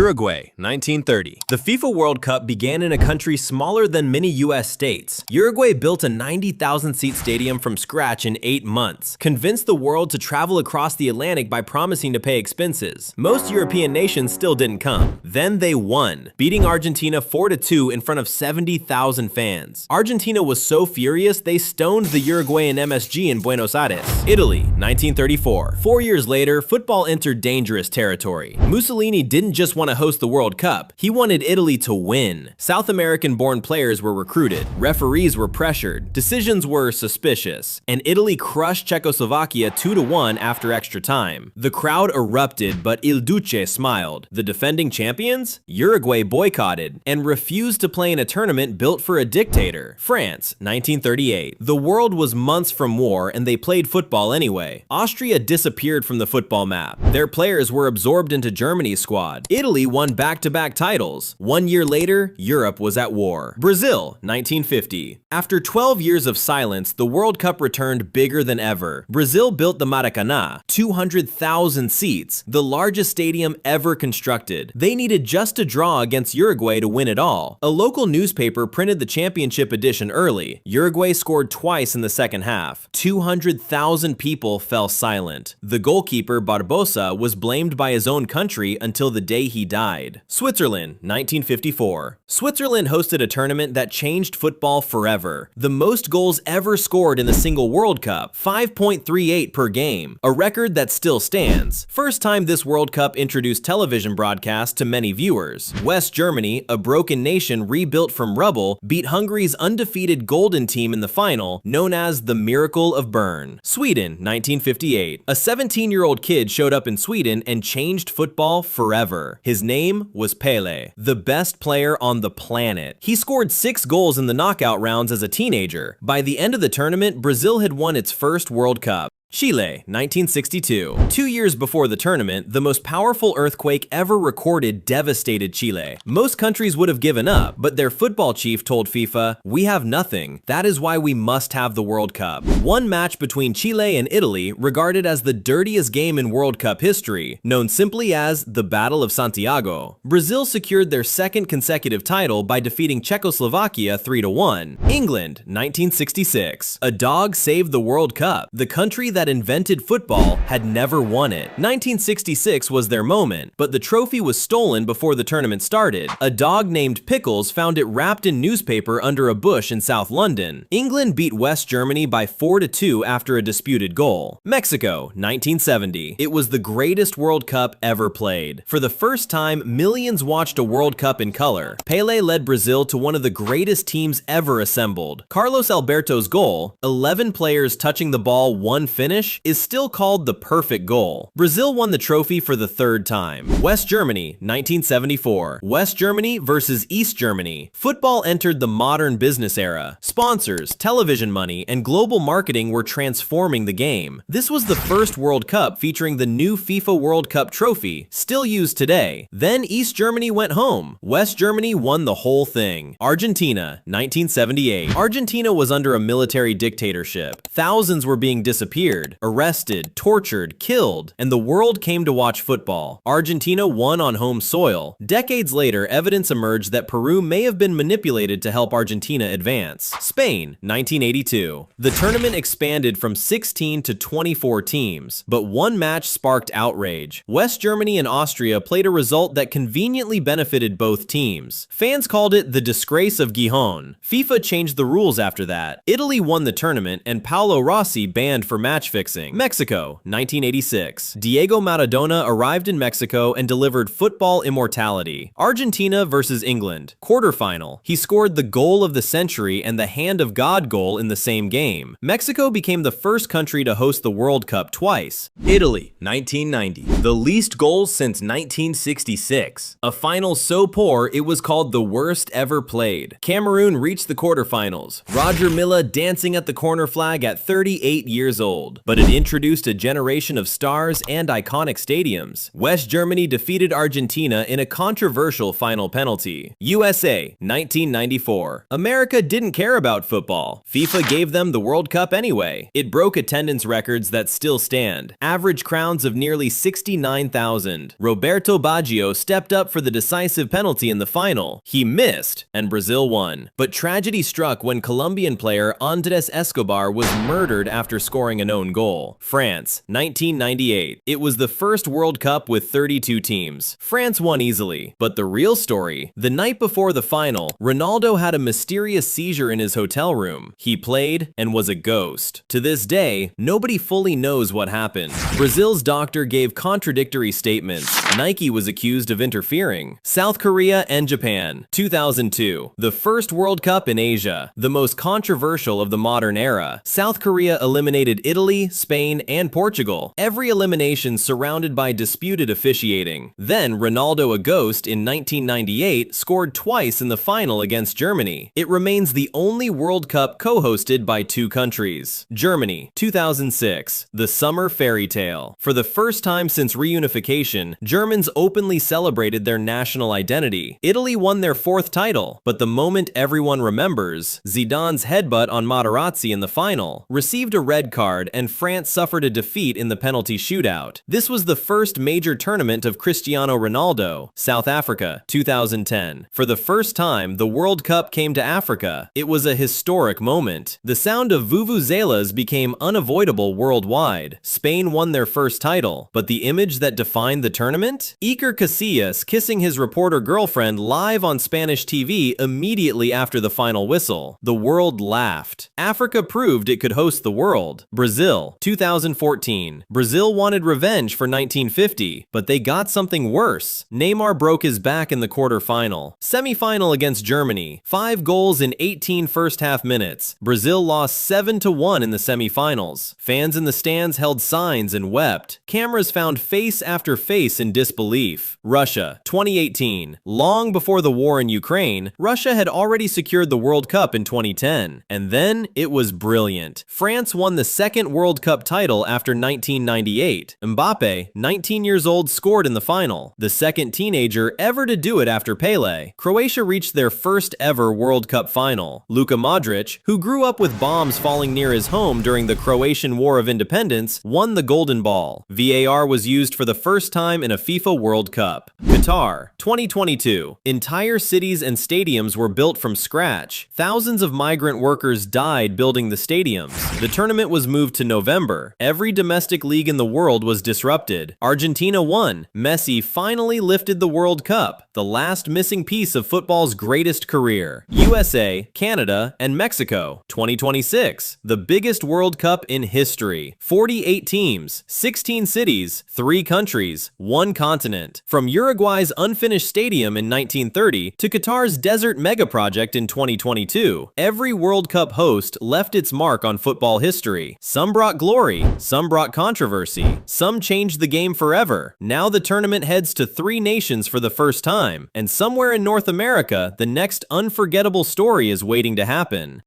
Uruguay, 1930. The FIFA World Cup began in a country smaller than many US states. Uruguay built a 90,000-seat stadium from scratch in 8 months, convinced the world to travel across the Atlantic by promising to pay expenses. Most European nations still didn't come. Then they won, beating Argentina 4-2 in front of 70,000 fans. Argentina was so furious they stoned the Uruguayan MSG in Buenos Aires. Italy, 1934. 4 years later, football entered dangerous territory. Mussolini didn't just want to host the World Cup, he wanted Italy to win. South American-born players were recruited, referees were pressured, decisions were suspicious, and Italy crushed Czechoslovakia 2-1 after extra time. The crowd erupted, but Il Duce smiled. The defending champions? Uruguay boycotted and refused to play in a tournament built for a dictator. France, 1938. The world was months from war and they played football anyway. Austria disappeared from the football map. Their players were absorbed into Germany's squad. Italy won back-to-back titles. 1 year later, Europe was at war. Brazil, 1950. After 12 years of silence, the World Cup returned bigger than ever. Brazil built the Maracanã, 200,000 seats, the largest stadium ever constructed. They needed just a draw against Uruguay to win it all. A local newspaper printed the championship edition early. Uruguay scored twice in the second half. 200,000 people fell silent. The goalkeeper, Barbosa, was blamed by his own country until the day he died. Switzerland, 1954. Switzerland hosted a tournament that changed football forever. The most goals ever scored in a single World Cup, 5.38 per game, a record that still stands. First time this World Cup introduced television broadcast to many viewers. West Germany, a broken nation rebuilt from rubble, beat Hungary's undefeated golden team in the final, known as the Miracle of Bern. Sweden, 1958. A 17-year-old kid showed up in Sweden and changed football forever. His name was Pele, the best player on the planet. He scored 6 goals in the knockout rounds as a teenager. By the end of the tournament, Brazil had won its first World Cup. Chile, 1962. 2 years before the tournament, the most powerful earthquake ever recorded devastated Chile. Most countries would have given up, but their football chief told FIFA, "We have nothing. That is why we must have the World Cup." One match between Chile and Italy, regarded as the dirtiest game in World Cup history, known simply as the Battle of Santiago. Brazil secured their second consecutive title by defeating Czechoslovakia 3-1. England, 1966. A dog saved the World Cup. The country that invented football had never won it. 1966 was their moment, but the trophy was stolen before the tournament started. A dog named Pickles found it wrapped in newspaper under a bush in South London. England beat West Germany by 4-2 after a disputed goal. Mexico, 1970. It was the greatest World Cup ever played. For the first time, millions watched a World Cup in color. Pelé led Brazil to one of the greatest teams ever assembled. Carlos Alberto's goal, 11 players touching the ball, one finish, is still called the perfect goal. Brazil won the trophy for the 3rd time. West Germany, 1974. West Germany versus East Germany. Football entered the modern business era. Sponsors, television money, and global marketing were transforming the game. This was the first World Cup featuring the new FIFA World Cup trophy, still used today. Then East Germany went home. West Germany won the whole thing. Argentina, 1978. Argentina was under a military dictatorship. Thousands were being disappeared, arrested, tortured, killed, and the world came to watch football. Argentina won on home soil. Decades later, evidence emerged that Peru may have been manipulated to help Argentina advance. Spain, 1982. The tournament expanded from 16 to 24 teams, but one match sparked outrage. West Germany and Austria played a result that conveniently benefited both teams. Fans called it the disgrace of Gijón. FIFA changed the rules after that. Italy won the tournament and Paolo Rossi banned for match fixing. Mexico, 1986. Diego Maradona arrived in Mexico and delivered football immortality. Argentina versus England. Quarterfinal. He scored the goal of the century and the hand of God goal in the same game. Mexico became the first country to host the World Cup twice. Italy, 1990. The least goals since 1966. A final so poor it was called the worst ever played. Cameroon reached the quarterfinals. Roger Milla dancing at the corner flag at 38 years old. world, but it introduced a generation of stars and iconic stadiums. West Germany defeated Argentina in a controversial final penalty. USA, 1994. America didn't care about football. FIFA gave them the World Cup anyway. It broke attendance records that still stand. Average crowds of nearly 69,000. Roberto Baggio stepped up for the decisive penalty in the final. He missed, and Brazil won. But tragedy struck when Colombian player Andres Escobar was murdered after scoring an own goal. France, 1998. It was the first World Cup with 32 teams. France won easily. But the real story, the night before the final, Ronaldo had a mysterious seizure in his hotel room. He played and was a ghost. To this day, nobody fully knows what happened. Brazil's doctor gave contradictory statements. Nike was accused of interfering. South Korea and Japan, 2002. The first World Cup in Asia, the most controversial of the modern era. South Korea eliminated Italy, Spain, and Portugal. Every elimination surrounded by disputed officiating. Then Ronaldo, a ghost, in 1998 scored twice in the final against Germany. It remains the only World Cup co-hosted by two countries. Germany, 2006. The Summer Fairy Tale. For the first time since reunification, Germans openly celebrated their national identity. Italy won their fourth title, but the moment everyone remembers, Zidane's headbutt on Materazzi in the final, received a red card and France suffered a defeat in the penalty shootout. This was the first major tournament of Cristiano Ronaldo. South Africa, 2010. For the first time, the World Cup came to Africa. It was a historic moment. The sound of vuvuzelas became unavoidable worldwide. Spain won their first title, but the image that defined the tournament? Iker Casillas kissing his reporter girlfriend live on Spanish TV immediately after the final whistle. The world laughed. Africa proved it could host the world. Brazil, 2014. Brazil wanted revenge for 1950, but they got something worse. Neymar broke his back in the quarterfinal. Semi-final against Germany. 5 goals in 18 first-half minutes. Brazil lost 7-1 in the semi-finals. Fans in the stands held signs and wept. Cameras found face after face in disbelief. Russia, 2018. Long before the war in Ukraine, Russia had already secured the World Cup in 2010. And then it was brilliant. France won the second World Cup title after 1998. Mbappe, 19 years old, scored in the final. The second teenager ever to do it after Pelé. Croatia reached their first ever World Cup final. Luka Modric, who grew up with bombs falling near his home during the Croatian War of Independence, won the Golden Ball. VAR was used for the first time in a FIFA World Cup. Qatar, 2022. Entire cities and stadiums were built from scratch. Thousands of migrant workers died building the stadiums. The tournament was moved to November. Every domestic league in the world was disrupted. Argentina won. Messi finally lifted the World Cup, the last missing piece of football's greatest career. USA, Canada, and Mexico, 2026. The biggest World Cup in history. 48 teams, 16 cities, 3 countries, 1 continent. From Uruguay's unfinished stadium in 1930 to Qatar's desert mega project in 2022, every World Cup host left its mark on football history. Some brought glory, some brought controversy, some changed the game forever. Now the tournament heads to 3 nations for the first time, and somewhere in North America, the next unforgettable story is waiting to happen.